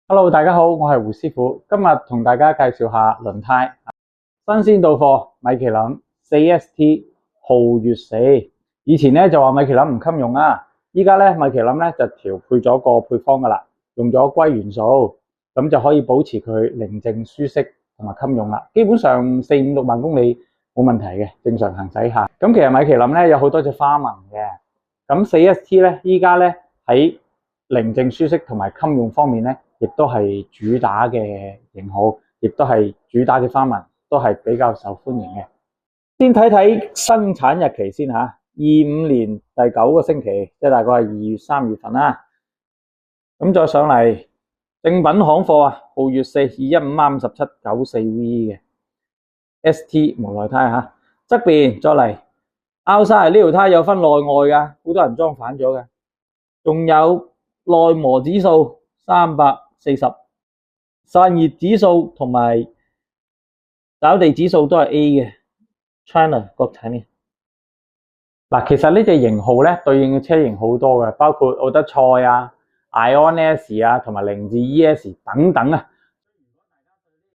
Hello，大家好，我係胡師傅，今日同大家介紹下輪胎。新鮮到貨，米其林 4ST 皓月4。以前咧就話米其林唔襟用啊，依家咧米其林咧就調配咗個配方噶啦，用咗硅元素，咁就可以保持佢寧靜舒適同埋襟用啦。基本上4、5、6萬公里冇問題嘅，正常行駛下。咁其實米其林咧有好多隻花紋嘅，咁 4ST 咧依家咧喺寧靜舒適同埋襟用方面咧，亦都係主打嘅型號，亦都係主打嘅花紋，都係比較受歡迎嘅。先睇睇生產日期先吓，25年第9個星期，即係大概係2月3月份啦。咁再上嚟正品行貨啊，皓月4 215R 5794V 嘅 ST 無奈胎吓。側邊再嚟 outside 呢條胎有分內外噶，好多人裝反咗嘅，仲有耐磨指數340，散熱指數同埋找地指數都係 A 嘅 ，China 國產嘅。嗱，其實呢隻型號咧對應嘅車型好多嘅，包括奧德賽啊、Ion S 啊同埋凌志 ES 等等啊，